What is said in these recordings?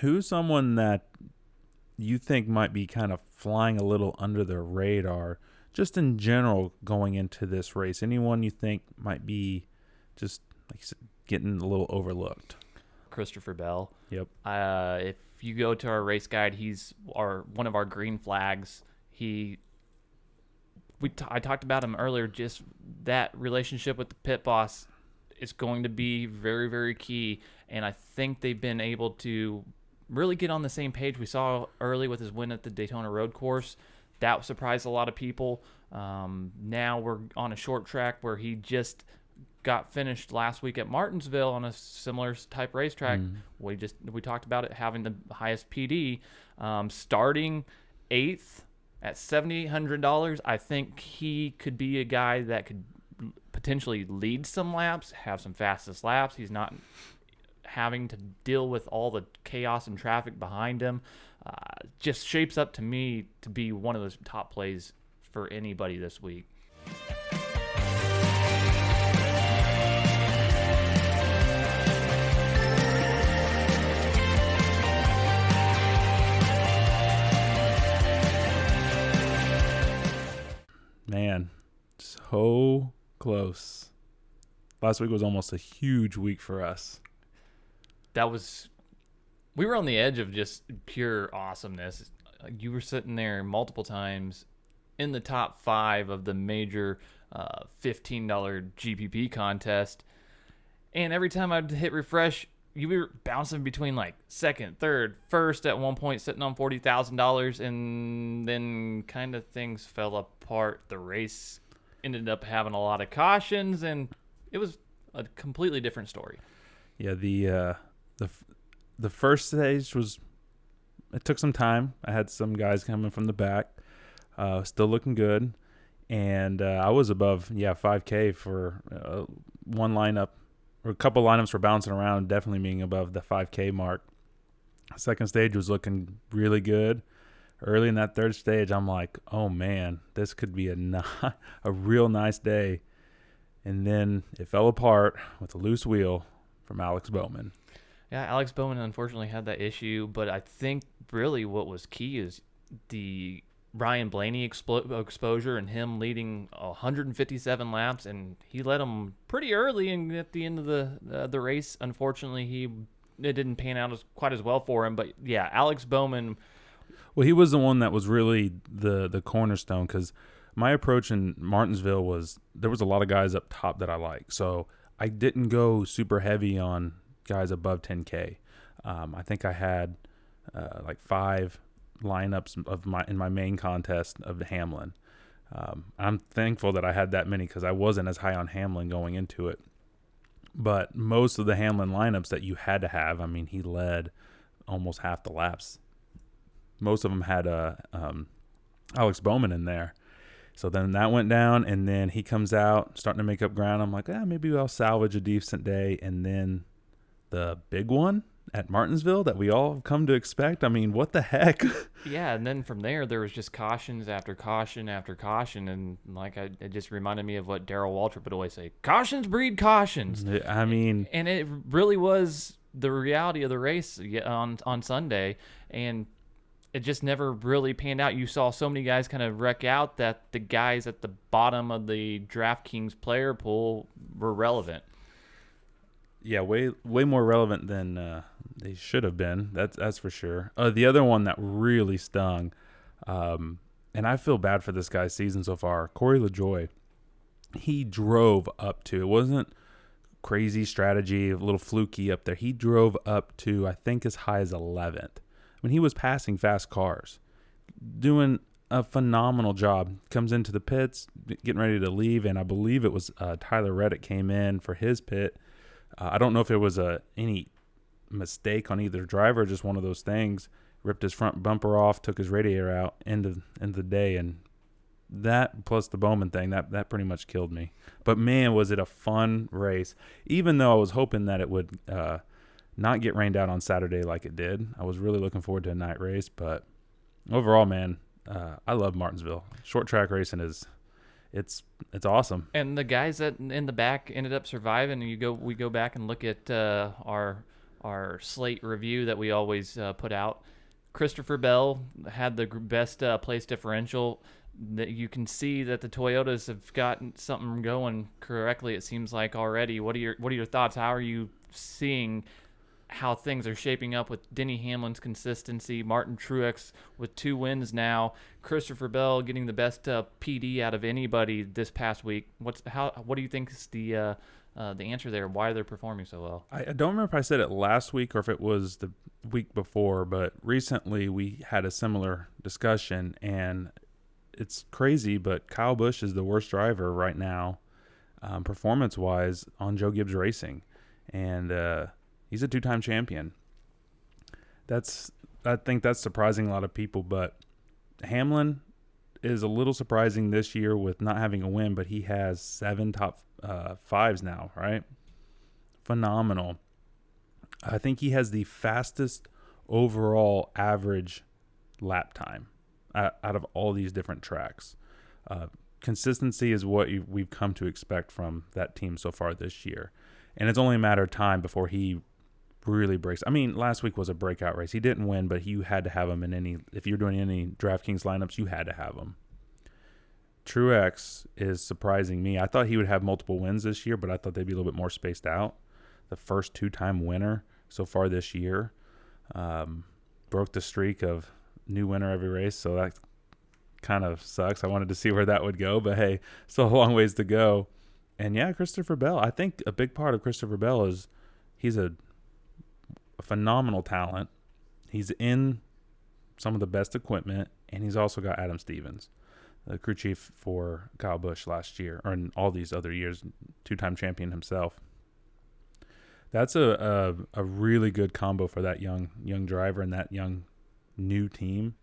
Who's someone that you think might be kind of flying a little under the radar, just in general going into this race? Anyone you think might be just, like you said, getting a little overlooked? Christopher Bell. Yep. If you go to our race guide, he's one of our green flags. I talked about him earlier. Just that relationship with the pit boss is going to be very, very key. And I think they've been able to really get on the same page. We saw early with his win at the Daytona Road Course. That surprised a lot of people. Now we're on a short track where he just got finished last week at Martinsville on a similar type racetrack. We talked about it having the highest PD. Starting 8th at $7,800, I think he could be a guy that could potentially lead some laps, have some fastest laps. He's not having to deal with all the chaos and traffic behind him. Just shapes up to me to be one of those top plays for anybody this week. Man, so close. Last week was almost a huge week for us. We were on the edge of just pure awesomeness. You were sitting there multiple times in the top 5 of the major $15 GPP contest. And every time I'd hit refresh, you were bouncing between like second, third, first at one point, sitting on $40,000, and then kind of things fell apart. The race ended up having a lot of cautions, and it was a completely different story. Yeah, the first stage it took some time. I had some guys coming from the back, still looking good, and I was above 5K for one lineup. Or a couple lineups were bouncing around, definitely being above the 5K mark. Second stage was looking really good. Early in that third stage, I'm like, oh man, this could be a real nice day. And then it fell apart with a loose wheel from Alex Bowman. Yeah, Alex Bowman unfortunately had that issue, but I think really what was key is the Ryan Blaney exposure and him leading 157 laps, and he led him pretty early, and at the end of the race, unfortunately, it didn't pan out quite as well for him. But yeah, Alex Bowman. Well, he was the one that was really the cornerstone, because my approach in Martinsville was there was a lot of guys up top that I like, so I didn't go super heavy on guys above 10K. I think I had like 5 lineups in my main contest of Hamlin. I'm thankful that I had that many because I wasn't as high on Hamlin going into it. But most of the Hamlin lineups that you had to have, I mean, he led almost half the laps. Most of them had Alex Bowman in there. So then that went down, and then he comes out starting to make up ground. I'm like, maybe I'll salvage a decent day. And then the big one at Martinsville that we all come to expect. I mean, what the heck? Yeah, and then from there was just cautions after caution after caution, and it just reminded me of what Darrell Waltrip would always say: cautions breed cautions. I mean, and it really was the reality of the race on Sunday, and it just never really panned out. You saw so many guys kind of wreck out that the guys at the bottom of the DraftKings player pool were relevant. Yeah, way more relevant than they should have been. That's for sure. The other one that really stung, and I feel bad for this guy's season so far, Corey LaJoie. He drove up to, it wasn't crazy strategy, a little fluky up there. He drove up to, I think, as high as 11th. I mean, he was passing fast cars, doing a phenomenal job. Comes into the pits, getting ready to leave, and I believe it was Tyler Reddick came in for his pit. I don't know if it was any mistake on either driver, just one of those things. Ripped his front bumper off, took his radiator out, end of the day, and that plus the Bowman thing, that pretty much killed me. But man, was it a fun race. Even though I was hoping that it would not get rained out on Saturday like it did. I was really looking forward to a night race, but overall, man, I love Martinsville. Short track racing it's awesome. And the guys that in the back ended up surviving. We go back and look at our our slate review that we always put out. Christopher Bell had the best place differential. That you can see that the Toyotas have gotten something going correctly. It seems like already. What are your thoughts? How are you seeing how things are shaping up with Denny Hamlin's consistency, Martin Truex with 2 wins now, Christopher Bell getting the best PD out of anybody this past week? What do you think is the answer there? Why they're performing so well? I don't remember if I said it last week or if it was the week before, but recently we had a similar discussion, and it's crazy, but Kyle Busch is the worst driver right now, performance-wise, on Joe Gibbs Racing, and he's a 2-time champion. I think that's surprising a lot of people, but Hamlin is a little surprising this year with not having a win, but he has 7 top 5s now, right? Phenomenal. I think he has the fastest overall average lap time out of all these different tracks. Consistency is what we've come to expect from that team so far this year. And it's only a matter of time before he really breaks. I mean, last week was a breakout race. He didn't win, but you had to have him if you're doing any DraftKings lineups, you had to have him. Truex is surprising me. I thought he would have multiple wins this year, but I thought they'd be a little bit more spaced out. The first 2-time winner so far this year. Broke the streak of new winner every race, so that kind of sucks. I wanted to see where that would go, but hey, still a long ways to go. And yeah, Christopher Bell. I think a big part of Christopher Bell is he's a phenomenal talent. He's in some of the best equipment, and he's also got Adam Stevens, the crew chief for Kyle Busch last year, or in all these other years, 2-time champion himself. That's a really good combo for that young driver and that young new team.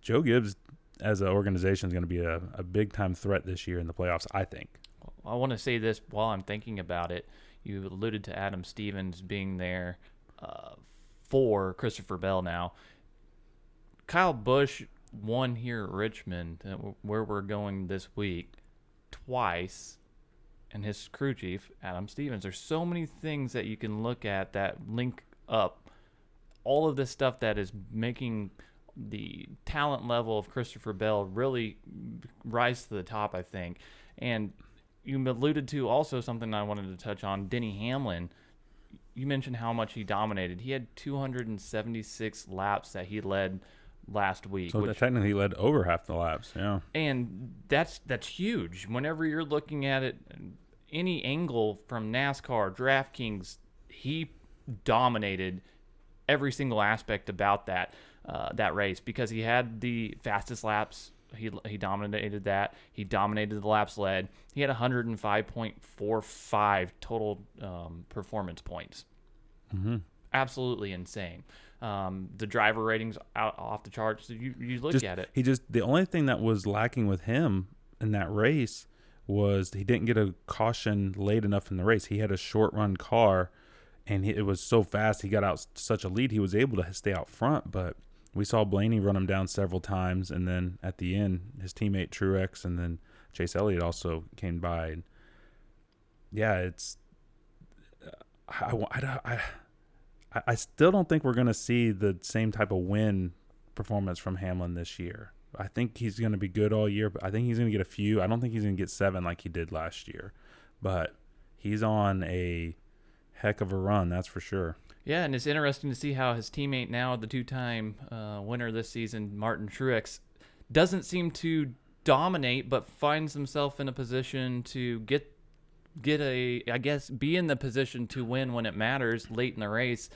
Joe Gibbs as an organization is going to be a big-time threat this year in the playoffs, I think. I want to say this while I'm thinking about it. You alluded to Adam Stevens being there for Christopher Bell now. Kyle Busch won here at Richmond, where we're going this week, twice, and his crew chief, Adam Stevens. There's so many things that you can look at that link up all of this stuff that is making the talent level of Christopher Bell really rise to the top, I think. And you alluded to also something I wanted to touch on, Denny Hamlin. You mentioned how much he dominated. He had 276 laps that he led last week. So technically he led over half the laps, yeah. And that's huge. Whenever you're looking at it, any angle from NASCAR, DraftKings, he dominated every single aspect about that race because he had the fastest laps. He dominated that. He dominated the laps led. He had 105.45 total performance points. Mm-hmm. Absolutely insane. The driver ratings out off the charts. You look at it. The only thing that was lacking with him in that race was he didn't get a caution late enough in the race. He had a short run car, and it was so fast. He got out such a lead. He was able to stay out front, but we saw Blaney run him down several times, and then at the end, his teammate Truex and then Chase Elliott also came by. And yeah, it's I still don't think we're going to see the same type of win performance from Hamlin this year. I think he's going to be good all year, but I think he's going to get a few. I don't think he's going to get 7 like he did last year, but he's on a heck of a run, that's for sure. Yeah, and it's interesting to see how his teammate now, the 2-time winner this season, Martin Truex, doesn't seem to dominate, but finds himself in a position to be in the position to win when it matters late in the race.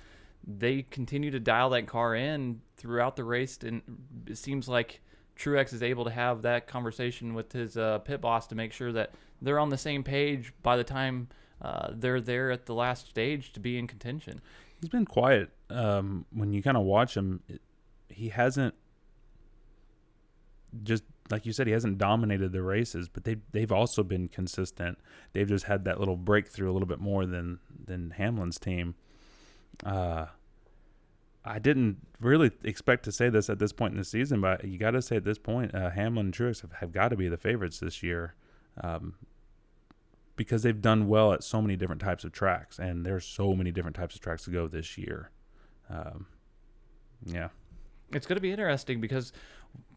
They continue to dial that car in throughout the race, and it seems like Truex is able to have that conversation with his pit boss to make sure that they're on the same page by the time they're there at the last stage to be in contention. He's been quiet. When you kind of watch him, he hasn't, just like you said, he hasn't dominated the races, but they've also been consistent. They've just had that little breakthrough a little bit more than Hamlin's team. I didn't really expect to say this at this point in the season, but you got to say at this point, Hamlin and Truex have got to be the favorites this year. because they've done well at so many different types of tracks, and there's so many different types of tracks to go this year. Yeah. It's going to be interesting because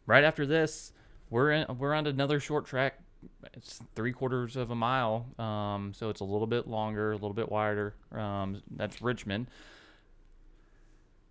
right after this, we're on another short track. It's 3/4 of a mile, so it's a little bit longer, a little bit wider. That's Richmond.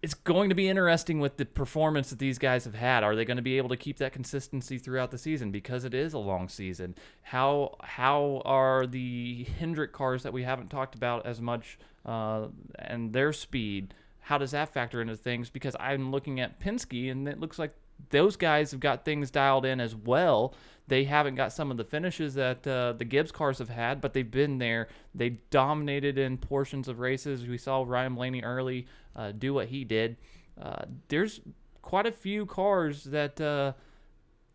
It's going to be interesting with the performance that these guys have had. Are they going to be able to keep that consistency throughout the season because it is a long season? How are the Hendrick cars that we haven't talked about as much and their speed? How does that factor into things? Because I'm looking at Penske, and it looks like those guys have got things dialed in as well. They haven't got some of the finishes that the Gibbs cars have had, but they've been there. They dominated in portions of races. We saw Ryan Blaney early do what he did. There's quite a few cars that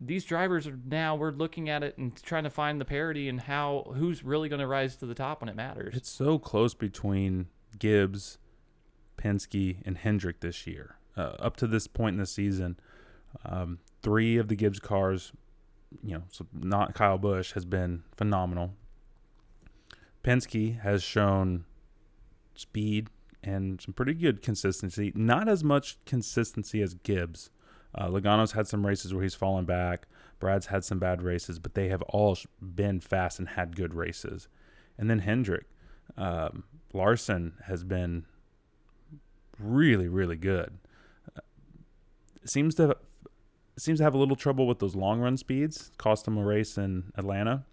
these drivers are now, we're looking at it and trying to find the parity and who's really going to rise to the top when it matters. It's so close between Gibbs, Penske, and Hendrick this year. Up to this point in the season, 3 of the Gibbs cars, so not Kyle Busch, has been phenomenal. Penske has shown speed and some pretty good consistency. Not as much consistency as Gibbs. Logano's had some races where he's fallen back. Brad's had some bad races, but they have all been fast and had good races. And then Hendrick. Larson has been really, really good. Seems to have a little trouble with those long run speeds. Cost him a race in Atlanta,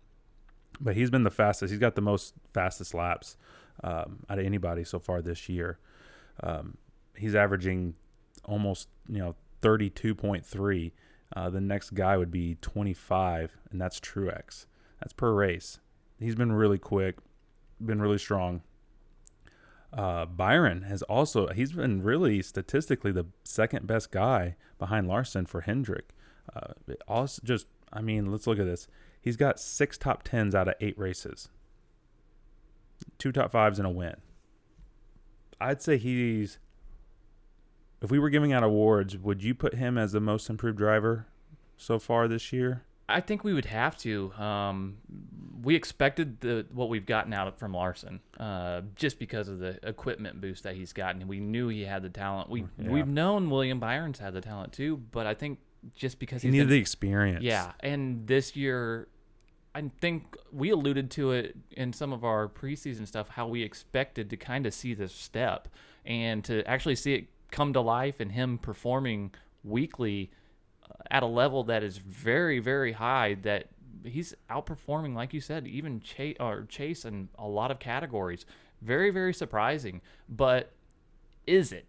but he's been the fastest. He's got the fastest laps out of anybody so far this year. He's averaging almost 32.3. The next guy would be 25, and that's Truex. That's per race. He's been really quick, been really strong. Byron he's been really statistically the second best guy behind Larson for Hendrick. Let's look at this. He's got 6 top 10s out of 8 races, 2 top 5s and a win. I'd say if we were giving out awards, would you put him as the most improved driver so far this year? I think we would have to. We expected what we've gotten out from Larson, just because of the equipment boost that he's gotten. We knew he had the talent. We've known William Byron's had the talent too, but I think just because he needed the experience. Yeah, and this year, I think we alluded to it in some of our preseason stuff, how we expected to kind of see this step and to actually see it come to life and him performing weekly at a level that is very, very high, that he's outperforming, like you said, even Chase in a lot of categories. Very, very surprising. But is it?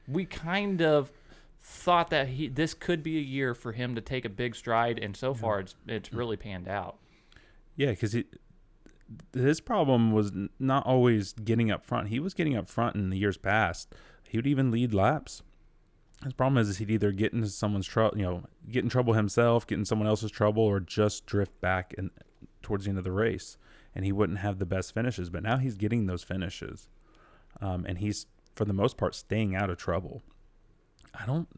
We kind of thought that this could be a year for him to take a big stride, and so far it's really panned out. Yeah, because his problem was not always getting up front. He was getting up front in the years past. He would even lead laps. His problem is he'd either get into someone's trouble, get in trouble himself, get in someone else's trouble, or just drift back towards the end of the race, and he wouldn't have the best finishes. But now he's getting those finishes, and he's, for the most part, staying out of trouble. I don't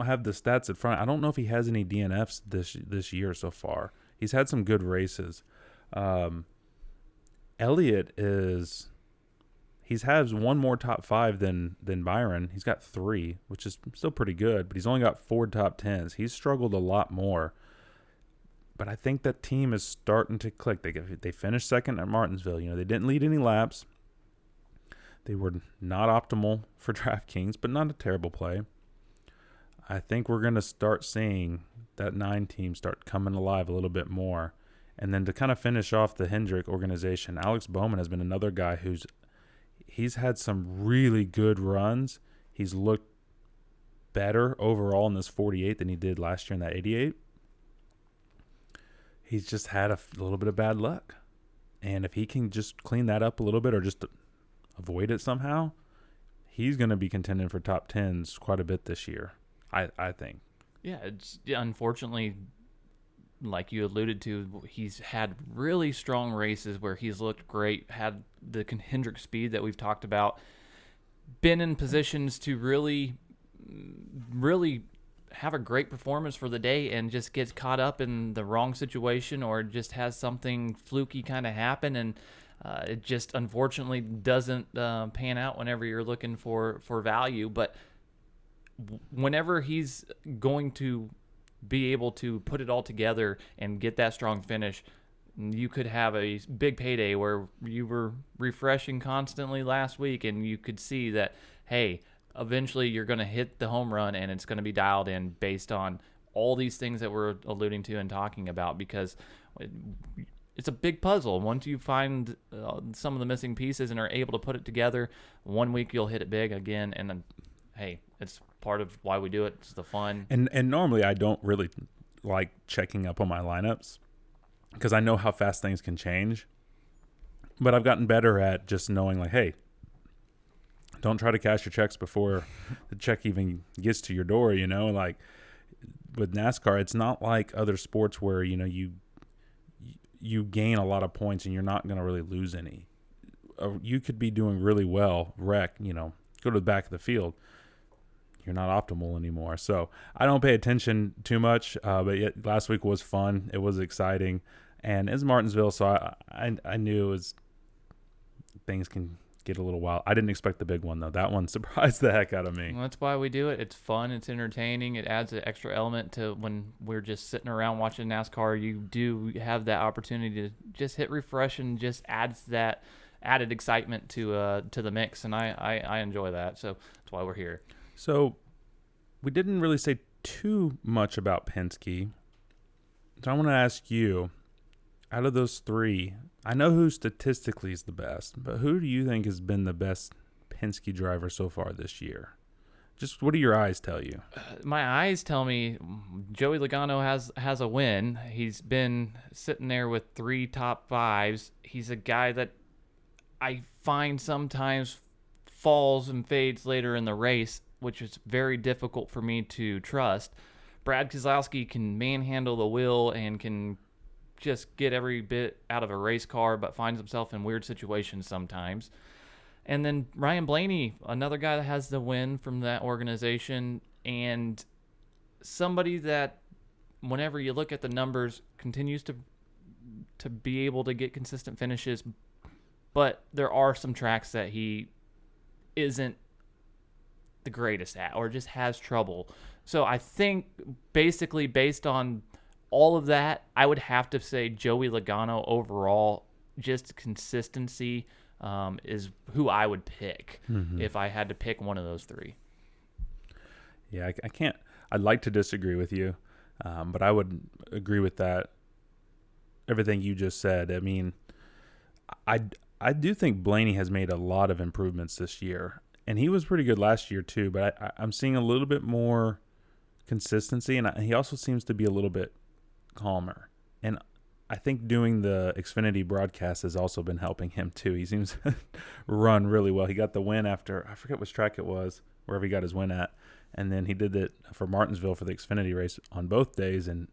have the stats in front. I don't know if he has any DNFs this year so far. He's had some good races. Elliott has one more top 5 than Byron. He's got 3, which is still pretty good, but he's only got 4 top 10s. He's struggled a lot more. But I think that team is starting to click. They finished second at Martinsville. They didn't lead any laps. They were not optimal for DraftKings, but not a terrible play. I think we're going to start seeing that 9 team start coming alive a little bit more. And then to kind of finish off the Hendrick organization, Alex Bowman has been another guy he's had some really good runs. He's looked better overall in this 48 than he did last year in that 88. He's just had a little bit of bad luck. And if he can just clean that up a little bit or just avoid it somehow, he's going to be contending for top 10s quite a bit this year, I think. Yeah, it's unfortunately, like you alluded to, he's had really strong races where he's looked great, had the Hendrick speed that we've talked about, been in positions to really have a great performance for the day and just gets caught up in the wrong situation, or just has something fluky kind of happen, and it just unfortunately doesn't pan out whenever you're looking for value. But whenever he's going to be able to put it all together and get that strong finish, you could have a big payday where you were refreshing constantly last week, and you could see that, hey, eventually you're going to hit the home run, and it's going to be dialed in based on all these things that we're alluding to and talking about, because it's a big puzzle. Once you find some of the missing pieces and are able to put it together, one week you'll hit it big again, and then, hey, it's part of why we do it. It's the fun. And normally I don't really like checking up on my lineups because I know how fast things can change. But I've gotten better at just knowing, like, hey, don't try to cash your checks before the check even gets to your door, you know? Like with NASCAR, it's not like other sports where, you know, you gain a lot of points and you're not going to really lose any. You could be doing really well, wreck, you know, go to the back of the field. You're not optimal anymore. So I don't pay attention too much, but yet last week was fun. It was exciting. And it's Martinsville, so I knew it was, things can get a little wild. I didn't expect the big one, though. That one surprised the heck out of me. Well, that's why we do it. It's fun. It's entertaining. It adds an extra element to when we're just sitting around watching NASCAR. You do have that opportunity to just hit refresh, and just adds that added excitement to the mix, and I enjoy that. So that's why we're here. So we didn't really say too much about Penske. So I want to ask you, out of those three, I know who statistically is the best, but who do you think has been the best Penske driver so far this year? Just what do your eyes tell you? My eyes tell me Joey Logano has a win. He's been sitting there with 3 top 5s. He's a guy that I find sometimes falls and fades later in the race, which is very difficult for me to trust. Brad Keselowski can manhandle the wheel and can just get every bit out of a race car, but finds himself in weird situations sometimes. And then Ryan Blaney, another guy that has the win from that organization, and somebody that, whenever you look at the numbers, continues to be able to get consistent finishes, but there are some tracks that he isn't the greatest at, or just has trouble. So I think basically based on all of that, I would have to say Joey Logano overall. Just consistency is who I would pick if I had to pick one of those 3. Yeah, I can't. I'd like to disagree with you, but I would agree with that. Everything you just said. I mean, I do think Blaney has made a lot of improvements this year. And he was pretty good last year too, but I'm seeing a little bit more consistency, and he also seems to be a little bit calmer. And I think doing the Xfinity broadcast has also been helping him too. He seems to run really well. He got the win after, I forget which track it was, wherever he got his win at. And then he did it for Martinsville for the Xfinity race on both days, and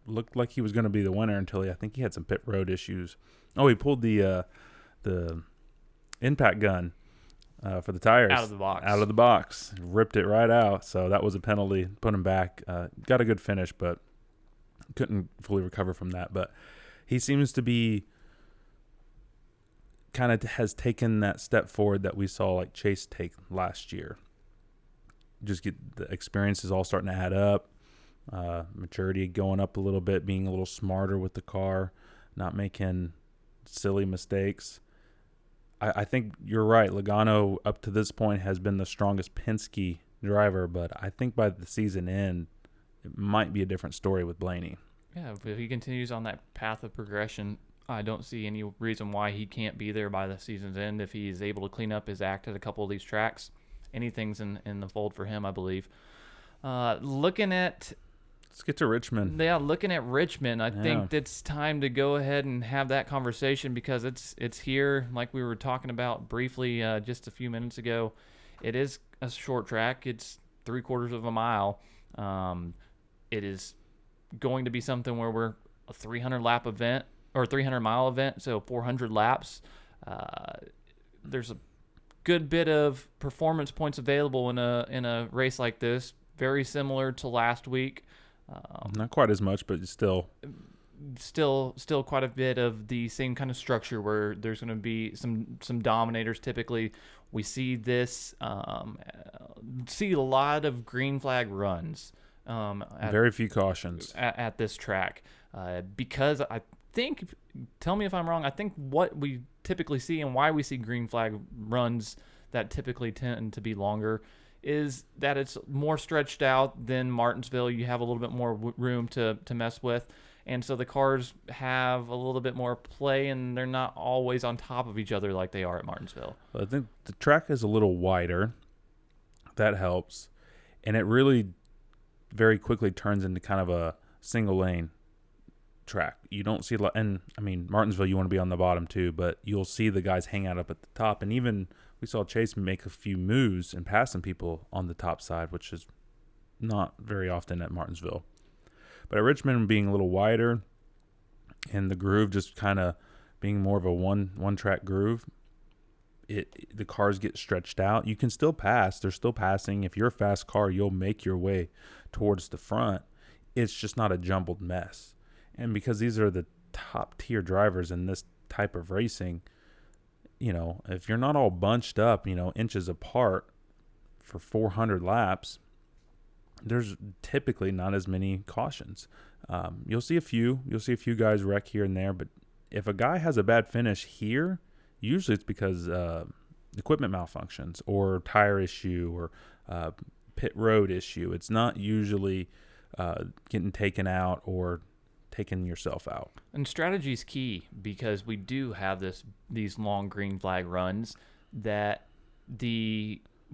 looked like he was going to be the winner until I think he had some pit road issues. Oh, he pulled the impact gun for the tires. Out of the box. Out of the box. Ripped it right out. So that was a penalty. Put him back. Got a good finish, but couldn't fully recover from that. But he seems to be kind of has taken that step forward that we saw like Chase take last year. Just get the experiences all starting to add up. Maturity going up a little bit, being a little smarter with the car, not making silly mistakes. I think you're right. Logano, up to this point, has been the strongest Penske driver, but I think by the season end, it might be a different story with Blaney. Yeah, if he continues on that path of progression, I don't see any reason why he can't be there by the season's end if he is able to clean up his act at a couple of these tracks. Anything's in the fold for him, I believe. Let's get to Richmond. Yeah, looking at Richmond, I think it's time to go ahead and have that conversation because it's here, like we were talking about briefly just a few minutes ago. It is a short track. It's 3/4 of a mile. It is going to be something where we're a 300-lap event or 300-mile event, so 400 laps. There's a good bit of performance points available in a race like this. very similar to last week. Not quite as much, but still quite a bit of the same kind of structure where there's going to be some dominators. Typically, we see this see a lot of green flag runs. Very few cautions at this track because I think, tell me if I'm wrong, I think what we typically see and why we see green flag runs that typically tend to be longer is that it's more stretched out than Martinsville. You have a little bit more room to mess with. And so the cars have a little bit more play, and they're not always on top of each other like they are at Martinsville. I think the track is a little wider. That helps. And it really very quickly turns into kind of a single lane track. You don't see, and I mean, Martinsville, you want to be on the bottom too, but you'll see the guys hang out up at the top. And even we saw Chase make a few moves and pass some people on the top side, which is not very often at Martinsville. But at Richmond, being a little wider and the groove just kind of being more of a one track groove, the cars get stretched out. You can still pass. They're still passing. If you're a fast car, you'll make your way towards the front. It's just not a jumbled mess. And because these are the top tier drivers in this type of racing, if you're not all bunched up, inches apart for 400 laps, there's typically not as many cautions. You'll see a few guys wreck here and there, but if a guy has a bad finish here, usually it's because equipment malfunctions or tire issue or pit road issue. It's not usually getting taken out or taking yourself out. And strategy is key because we do have these long green flag runs that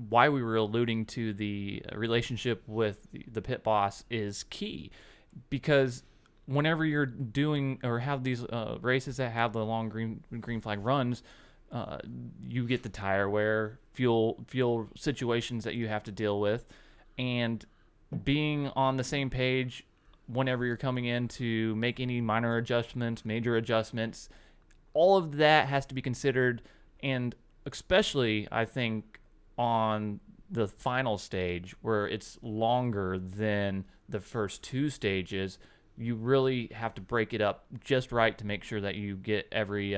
why we were alluding to the relationship with the pit boss is key, because whenever you're doing or have these races that have the long green flag runs, you get the tire wear, fuel situations that you have to deal with, and being on the same page whenever you're coming in to make any minor adjustments, major adjustments, all of that has to be considered. And especially, I think, on the final stage where it's longer than the first two stages, you really have to break it up just right to make sure that you get every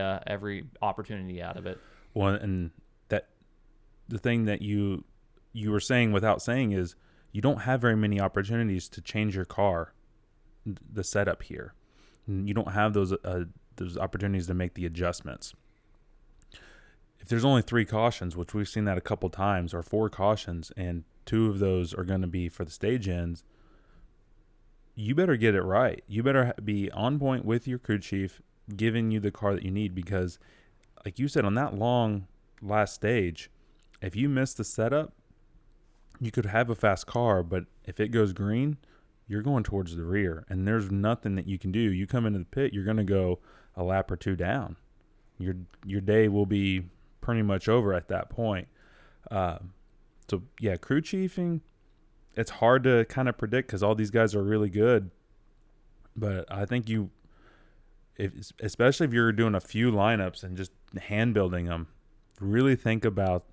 opportunity out of it. Well, and that the thing that you were saying without saying is you don't have very many opportunities to change your car, the setup here. You don't have those opportunities to make the adjustments. If there's only 3 cautions, which we've seen that a couple times, or 4 cautions, and 2 of those are going to be for the stage ends, you better get it right. You better be on point with your crew chief, giving you the car that you need, because like you said, on that long last stage, if you miss the setup, you could have a fast car, but if it goes green, you're going towards the rear, and there's nothing that you can do. You come into the pit, you're going to go a lap or 2 down. Your day will be pretty much over at that point. So yeah, crew chiefing, it's hard to kind of predict because all these guys are really good. But I think especially if you're doing a few lineups and just hand building them, really think about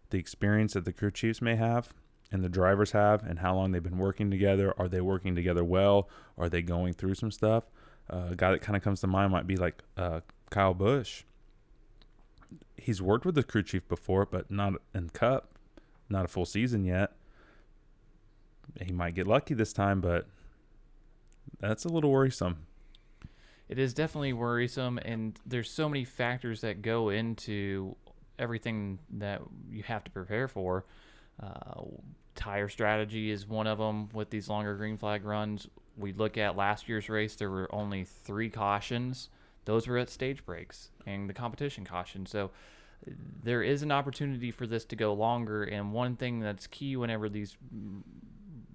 the experience that the crew chiefs may have and the drivers have and how long they've been working together. Are they working together well? Are they going through some stuff? A guy that kind of comes to mind might be like Kyle Busch. He's worked with the crew chief before, but not in Cup, not a full season yet. He might get lucky this time, but that's a little worrisome. It is definitely worrisome, and there's so many factors that go into everything that you have to prepare for. Tire strategy is one of them with these longer green flag runs. We look at last year's race, there were only 3 cautions. Those were at stage breaks and the competition caution. So there is an opportunity for this to go longer. And one thing that's key whenever these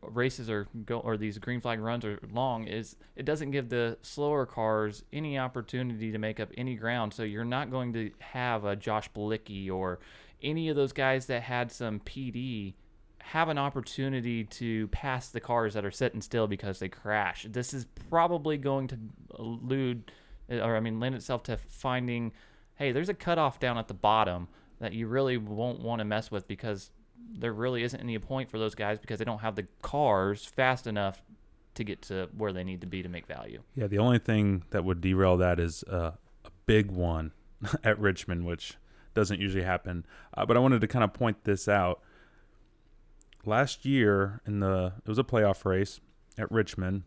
races or these green flag runs are long is it doesn't give the slower cars any opportunity to make up any ground. So you're not going to have a Josh Bilicki or any of those guys that had some PD have an opportunity to pass the cars that are sitting still because they crash. This is probably going to lend itself to finding, hey, there's a cutoff down at the bottom that you really won't want to mess with because there really isn't any point for those guys because they don't have the cars fast enough to get to where they need to be to make value. Yeah, the only thing that would derail that is a big one at Richmond, which doesn't usually happen. But I wanted to kind of point this out. Last year, it was a playoff race at Richmond.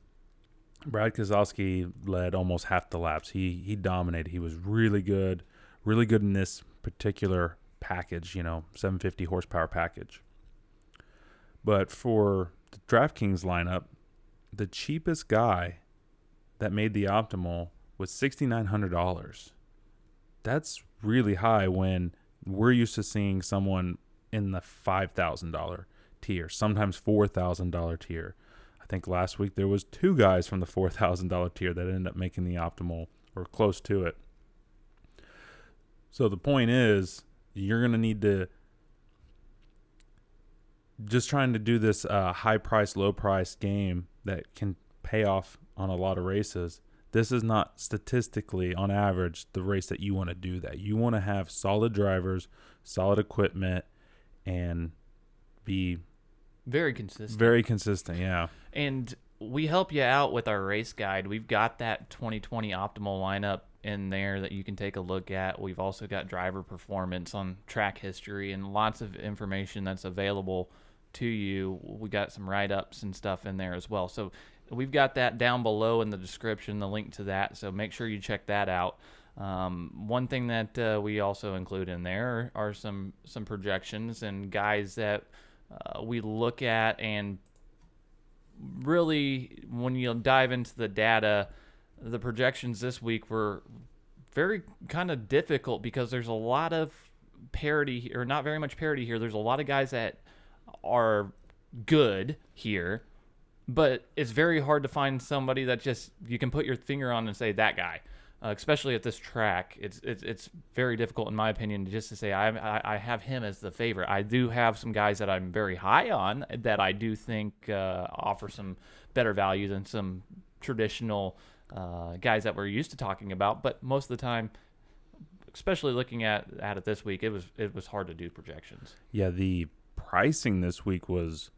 Brad Keselowski led almost half the laps. He dominated. He was really good in this particular package, 750 horsepower package. But for the DraftKings lineup, the cheapest guy that made the optimal was $6,900. That's really high when we're used to seeing someone in the $5,000 tier, sometimes $4,000 tier. I think last week there was 2 guys from the $4,000 tier that ended up making the optimal or close to it. So the point is, you're going to need to just trying to do this high price, low price game that can pay off on a lot of races. This is not statistically, on average, the race that you want to do that. You want to have solid drivers, solid equipment, and be very consistent. Very consistent, yeah. And we help you out with our race guide. We've got that 2020 optimal lineup in there that you can take a look at. We've also got driver performance on track history and lots of information that's available to you. We got some write-ups and stuff in there as well. So we've got that down below in the description, the link to that. So make sure you check that out. One thing that we also include in there are some projections and guys that we look at, and really when you dive into the data, the projections this week were very kind of difficult because there's a lot of parity, or not very much parity here. There's a lot of guys that are good here, but it's very hard to find somebody that just you can put your finger on and say that guy. Especially at this track, it's very difficult in my opinion just to say I have him as the favorite. I do have some guys that I'm very high on that I do think offer some better value than some traditional guys that we're used to talking about. But most of the time, especially looking at it this week, it was hard to do projections. Yeah, the pricing this week was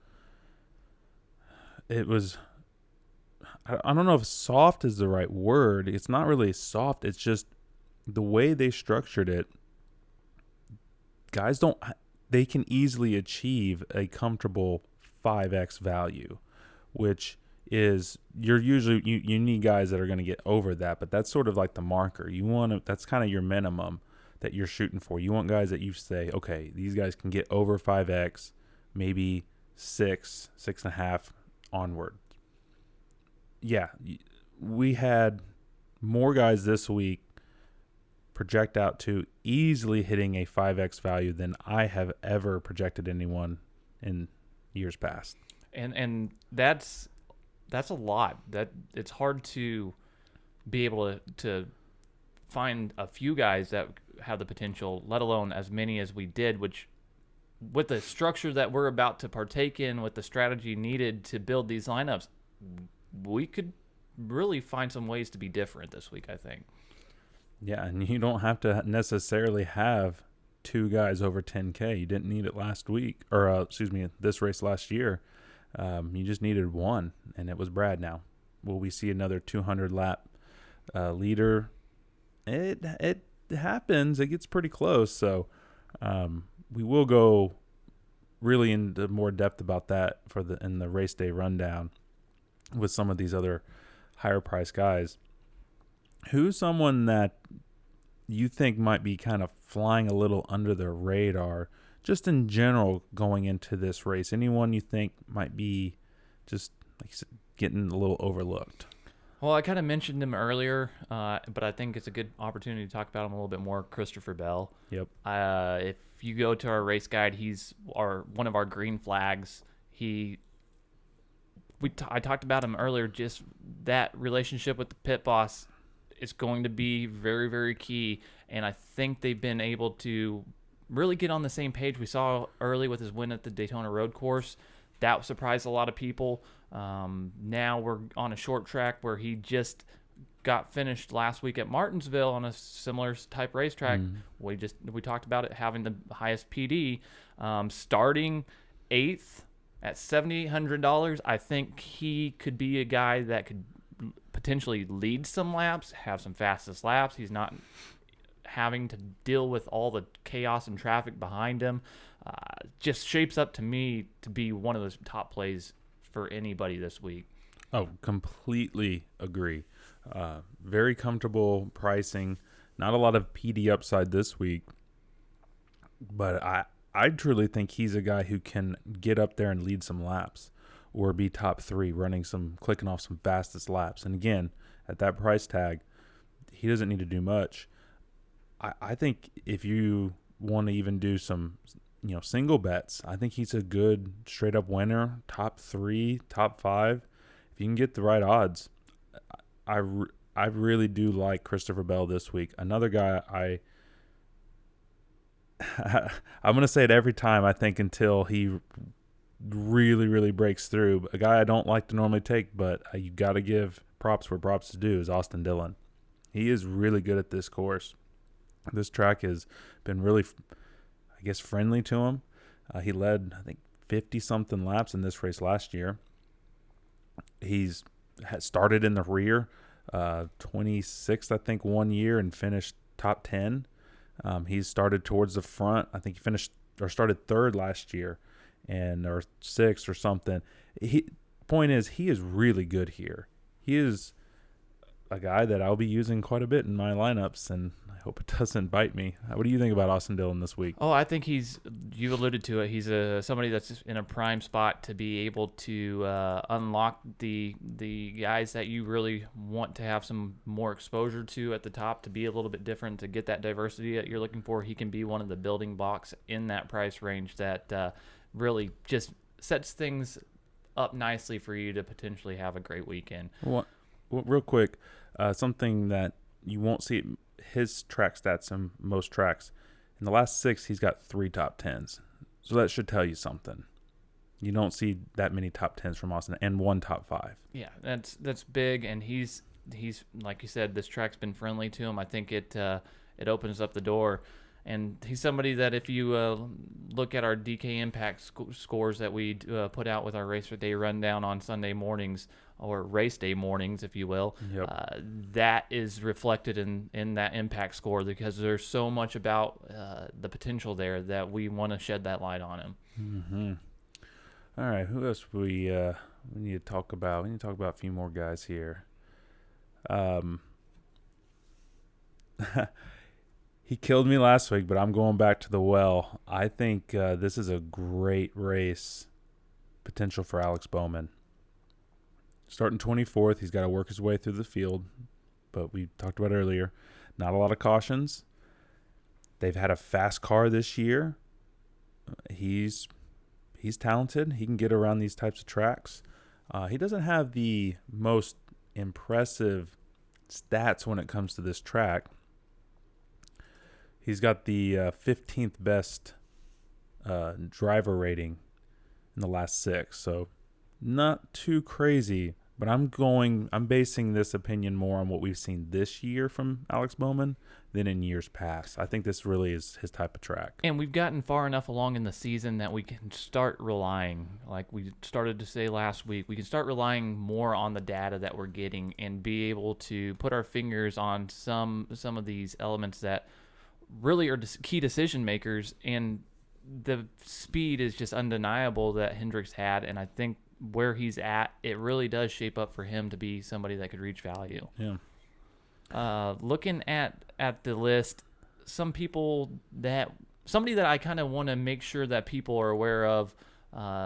I don't know if soft is the right word. It's not really soft. It's just the way they structured it. Guys they can easily achieve a comfortable 5x value, which is you need guys that are going to get over that, but that's sort of like the marker. That's kind of your minimum that you're shooting for. You want guys that you say, okay, these guys can get over 5x, maybe 6.5 onward. Yeah, we had more guys this week project out to easily hitting a 5x value than I have ever projected anyone in years past. And that's a lot. That it's hard to be able to find a few guys that have the potential, let alone as many as we did, which with the structure that we're about to partake in, with the strategy needed to build these lineups, we could really find some ways to be different this week, I think. Yeah, and you don't have to necessarily have 2 guys over 10K. You didn't need it last week, or this race last year. You just needed 1, and it was Brad now. Will we see another 200-lap leader? It happens. It gets pretty close, so we will go really into more depth about that in the race day rundown with some of these other higher price guys. Who's someone that you think might be kind of flying a little under the radar just in general going into this race? Anyone you think might be just, like you said, getting a little overlooked? Well, I kind of mentioned him earlier, but I think it's a good opportunity to talk about him a little bit more. Christopher Bell. Yep. If you go to our race guide, he's one of our green flags. I talked about him earlier. Just that relationship with the pit boss is going to be very, very key, and I think they've been able to really get on the same page. We saw early with his win at the Daytona Road Course. That surprised a lot of people. Now we're on a short track where he just got finished last week at Martinsville on a similar type racetrack. We talked about it having the highest PD. Starting 8th at $7,800, I think he could be a guy that could potentially lead some laps, have some fastest laps. He's not having to deal with all the chaos and traffic behind him. Just shapes up to me to be one of those top plays for anybody this week. Oh, completely agree. Very comfortable pricing. Not a lot of PD upside this week, but I truly think he's a guy who can get up there and lead some laps or be top 3, clicking off some fastest laps. And again, at that price tag, he doesn't need to do much. I think if you want to even do some, single bets, I think he's a good straight up winner, top 3, top 5. If you can get the right odds, I really do like Christopher Bell this week. Another guy I'm going to say it every time, I think, until he really, really breaks through. A guy I don't like to normally take, but you got to give props where props is due, is Austin Dillon. He is really good at this course. This track has been really, friendly to him. He led, I think, 50-something laps in this race last year. He's started in the rear, 26th, I think, one year and finished top 10. He's started towards the front. I think he started 3rd last year, or 6th or something. Point is, he is really good here. He is a guy that I'll be using quite a bit in my lineups, and I hope it doesn't bite me. What do you think about Austin Dillon this week? Oh, I think you alluded to it. He's somebody that's in a prime spot to be able to unlock the guys that you really want to have some more exposure to at the top, to be a little bit different, to get that diversity that you're looking for. He can be one of the building blocks in that price range that really just sets things up nicely for you to potentially have a great weekend. Well, real quick, something that you won't see his track stats in most tracks. In the last 6, he's got 3 top 10s. So that should tell you something. You don't see that many top 10s from Austin, and 1 top 5. Yeah, that's big, and he's like you said, this track's been friendly to him. I think it opens up the door. And he's somebody that if you look at our DK Impact scores that we put out with our race day rundown on Sunday mornings, or race day mornings, if you will, that is reflected in that impact score, because there's so much about the potential there that we want to shed that light on him. Mm-hmm. All right, who else we need to talk about? We need to talk about a few more guys here. He killed me last week, but I'm going back to the well. I think this is a great race potential for Alex Bowman. Starting 24th, he's got to work his way through the field, but we talked about earlier, not a lot of cautions. They've had a fast car this year. He's talented. He can get around these types of tracks. He doesn't have the most impressive stats when it comes to this track. He's got the 15th best driver rating in the last 6, so not too crazy. But I'm basing this opinion more on what we've seen this year from Alex Bowman than in years past. I think this really is his type of track. And we've gotten far enough along in the season that we can start relying, like we started to say last week, we can start relying more on the data that we're getting and be able to put our fingers on some of these elements that really are key decision makers. And the speed is just undeniable that Hendricks had, and I think where he's at, it really does shape up for him to be somebody that could reach value. Yeah. Looking at the list, somebody that I kind of want to make sure that people are aware of,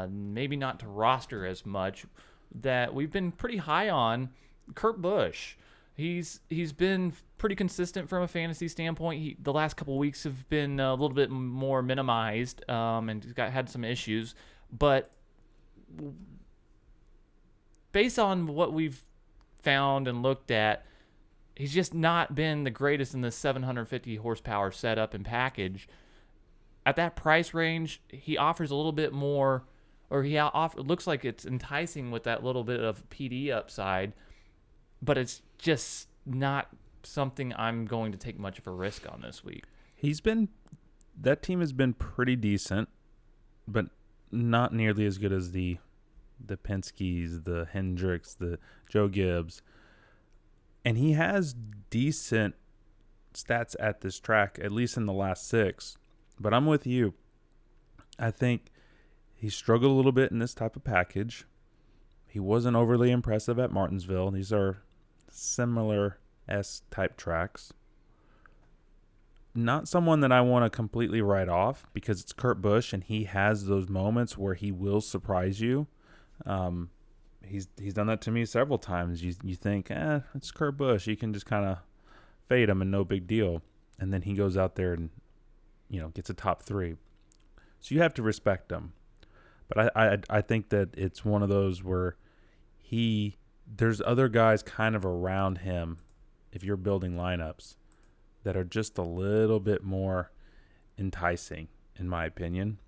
maybe not to roster as much, that we've been pretty high on, Kurt Busch. He's been pretty consistent from a fantasy standpoint. The last couple weeks have been a little bit more minimized, and he's had some issues. But based on what we've found and looked at, he's just not been the greatest in the 750 horsepower setup and package. At that price range, he offers a little bit more, or looks like it's enticing with that little bit of PD upside, but it's just not something I'm going to take much of a risk on this week. That team has been pretty decent. but not nearly as good as the Penske's, the Hendricks, the Joe Gibbs. And he has decent stats at this track, at least in the last 6. But I'm with you. I think he struggled a little bit in this type of package. He wasn't overly impressive at Martinsville. These are similar-esque type tracks. Not someone that I want to completely write off because it's Kurt Busch and he has those moments where he will surprise you. He's done that to me several times. You think, it's Kurt Busch. You can just kind of fade him and no big deal. And then he goes out there and, gets a top 3. So you have to respect him. But I think that it's one of those where there's other guys kind of around him, if you're building lineups, that are just a little bit more enticing, in my opinion.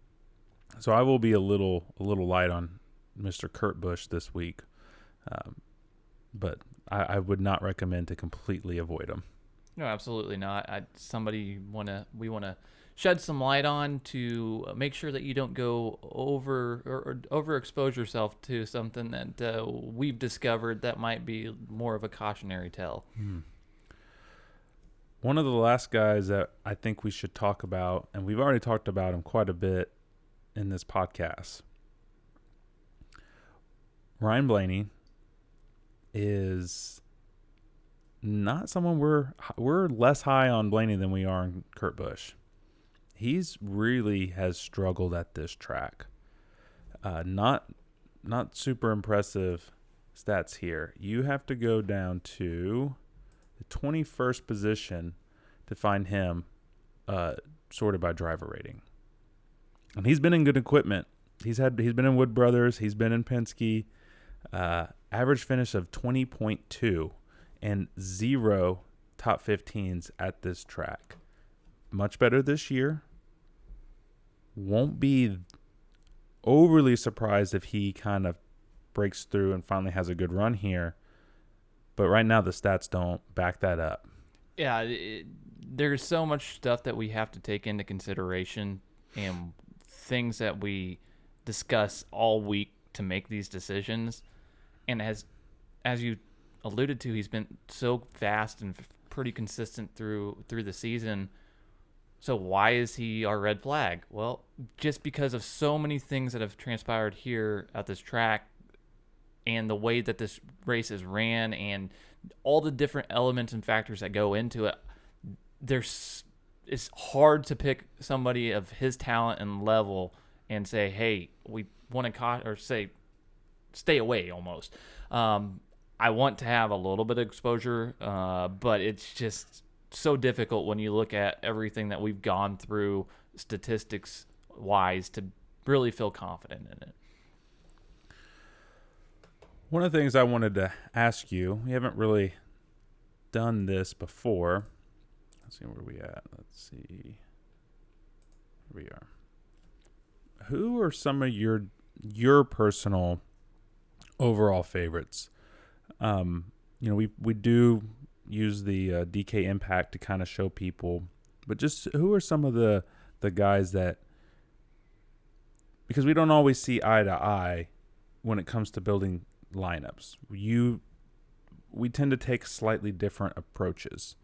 So I will be a little light on Mr. Kurt Busch this week, but I would not recommend to completely avoid him. No, absolutely not. We want to shed some light on to make sure that you don't go overexpose yourself to something that we've discovered that might be more of a cautionary tale. One of the last guys that I think we should talk about, and we've already talked about him quite a bit in this podcast, Ryan Blaney is not someone we're less high on Blaney than we are on Kurt Busch. He's really has struggled at this track. Not super impressive stats here. You have to go down to the 21st position to find him sorted by driver rating. And he's been in good equipment. He's been in Wood Brothers. He's been in Penske. Average finish of 20.2 and 0 top 15s at this track. Much better this year. Won't be overly surprised if he kind of breaks through and finally has a good run here. But right now the stats don't back that up. Yeah, there's so much stuff that we have to take into consideration and things that we discuss all week to make these decisions. And as you alluded to, he's been so fast and pretty consistent through the season. So why is he our red flag? Well, just because of so many things that have transpired here at this track and the way that this race is ran and all the different elements and factors that go into it, it's hard to pick somebody of his talent and level and say, hey, we want to or say stay away almost. I want to have a little bit of exposure, but it's just so difficult when you look at everything that we've gone through statistics wise to really feel confident in it. One of the things I wanted to ask you, we haven't really done this before. Let's see where we at. Let's see. Here we are. Who are some of your personal overall favorites? We do use the DK Impact to kind of show people, but just who are some of the guys that, because we don't always see eye to eye when it comes to building lineups. We tend to take slightly different approaches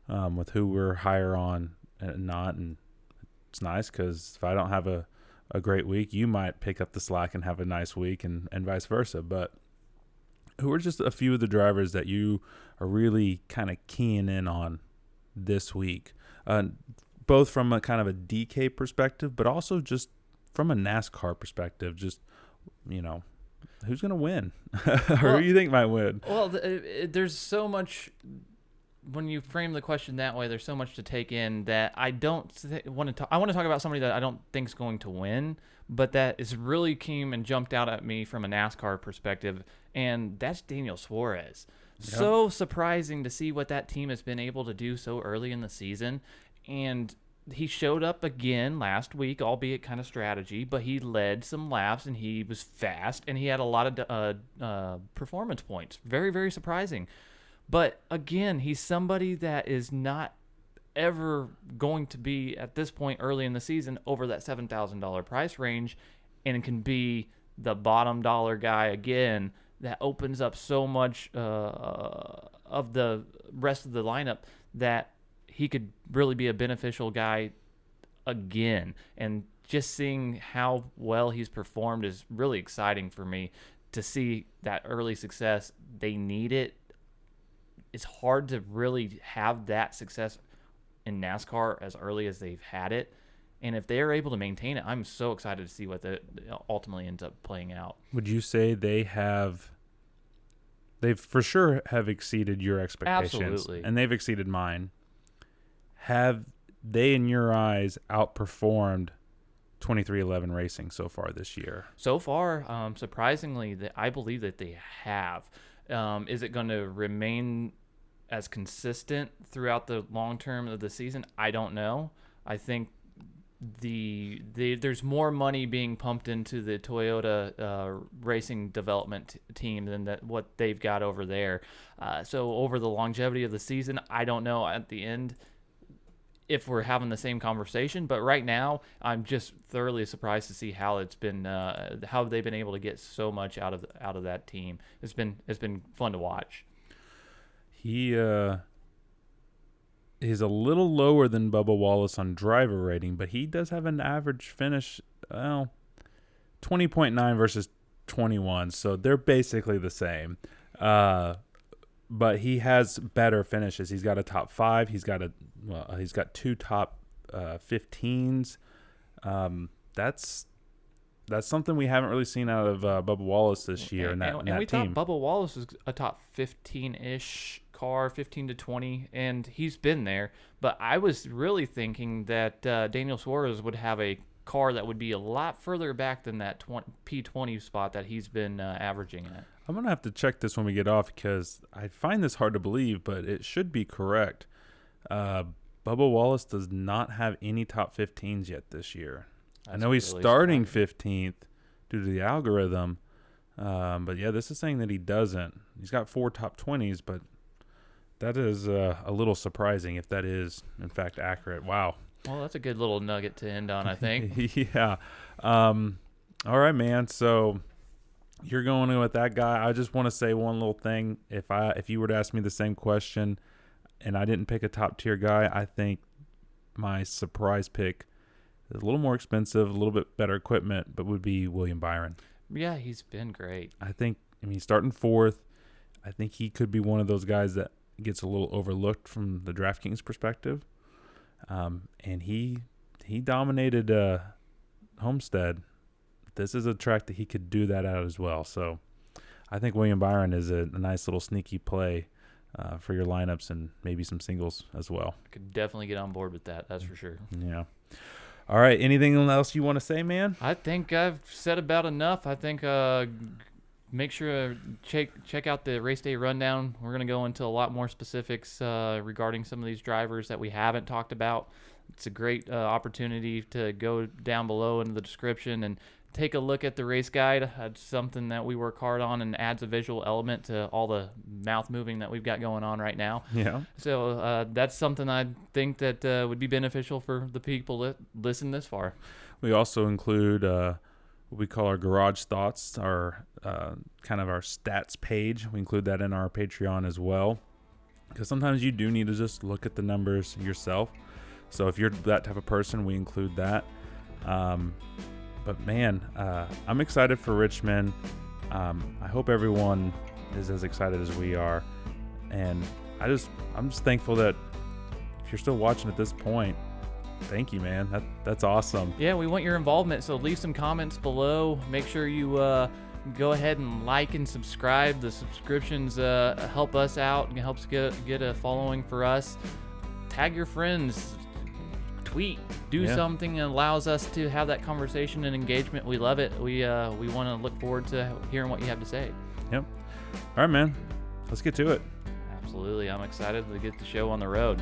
with who we're higher on and not, and it's nice because if I don't have a great week, you might pick up the slack and have a nice week and vice versa. But who are just a few of the drivers that you are really kind of keying in on this week, both from a kind of a DK perspective, but also just from a NASCAR perspective, just, who's going to win or who you think might win? Well, there's so much when you frame the question that way, there's so much to take in that I don't want to talk. I want to talk about somebody that I don't think is going to win, but that is really came and jumped out at me from a NASCAR perspective, and that's Daniel Suarez. Yep. So surprising to see what that team has been able to do so early in the season, and he showed up again last week, albeit kind of strategy, but he led some laps and he was fast and he had a lot of performance points. Very, very surprising. But again, he's somebody that is not ever going to be at this point early in the season over that $7,000 price range, and can be the bottom dollar guy again. That opens up so much of the rest of the lineup that he could really be a beneficial guy again. And just seeing how well he's performed is really exciting for me to see that early success. They need it. It's hard to really have that success in NASCAR as early as they've had it. And if they're able to maintain it, I'm so excited to see what ultimately ends up playing out. Would you say they've for sure have exceeded your expectations? Absolutely. And they've exceeded mine. Have they, in your eyes, outperformed 2311 Racing so far this year? So far, surprisingly, I believe that they have. Is it going to remain as consistent throughout the long term of the season? I don't know. I think there's more money being pumped into the Toyota racing development team than what they've got over there. So over the longevity of the season, I don't know at the end if we're having the same conversation. But right now, I'm just thoroughly surprised to see how it's been, how they've been able to get so much out of that team. It's been fun to watch. He's a little lower than Bubba Wallace on driver rating, but he does have an average finish, 20.9 versus 21, so they're basically the same. But he has better finishes. He's got a top 5. He's got 2 top 15s. That's something we haven't really seen out of Bubba Wallace this year in that we team. thought Bubba Wallace was a top 15-ish car, 15 to 20, and he's been there. But I was really thinking that Daniel Suarez would have a car that would be a lot further back than that P20 spot that he's been averaging at. I'm going to have to check this when we get off because I find this hard to believe, but it should be correct. Bubba Wallace does not have any top 15s yet this year. I know he's really starting 15th due to the algorithm, but yeah, this is saying that he doesn't. He's got 4 top 20s, but that is a little surprising if that is, in fact, accurate. Wow. Well, that's a good little nugget to end on, I think. Yeah. All right, man. So you're going in with that guy. I just want to say one little thing. If you were to ask me the same question and I didn't pick a top-tier guy, I think my surprise pick is a little more expensive, a little bit better equipment, but would be William Byron. Yeah, he's been great. He's starting 4th. I think he could be one of those guys that gets a little overlooked from the DraftKings perspective. And he dominated Homestead. This is a track that he could do that out as well. So I think William Byron is a nice little sneaky play for your lineups and maybe some singles as well. I could definitely get on board with that. That's for sure. Yeah. All right. Anything else you want to say, man? I think I've said about enough. I think make sure to check out the race day rundown. We're going to go into a lot more specifics regarding some of these drivers that we haven't talked about. It's a great opportunity to go down below in the description and take a look at the race guide. It's something that we work hard on and adds a visual element to all the mouth moving that we've got going on right now. Yeah. So that's something I think that would be beneficial for the people that listen this far. We also include what we call our garage thoughts, our kind of our stats page. We include that in our Patreon as well, because sometimes you do need to just look at the numbers yourself. So if you're that type of person, we include that. But man, I'm excited for Richmond. I hope everyone is as excited as we are, and I'm just thankful that if you're still watching at this point, thank you, man. That's awesome. Yeah, we want your involvement, so leave some comments below. Make sure you go ahead and like and subscribe. The subscriptions help us out and helps get a following for us. Tag your friends. Tweet, do something that allows us to have that conversation and engagement. We love it. We want to look forward to hearing what you have to say. Yep. All right, man. Let's get to it. Absolutely. I'm excited to get the show on the road.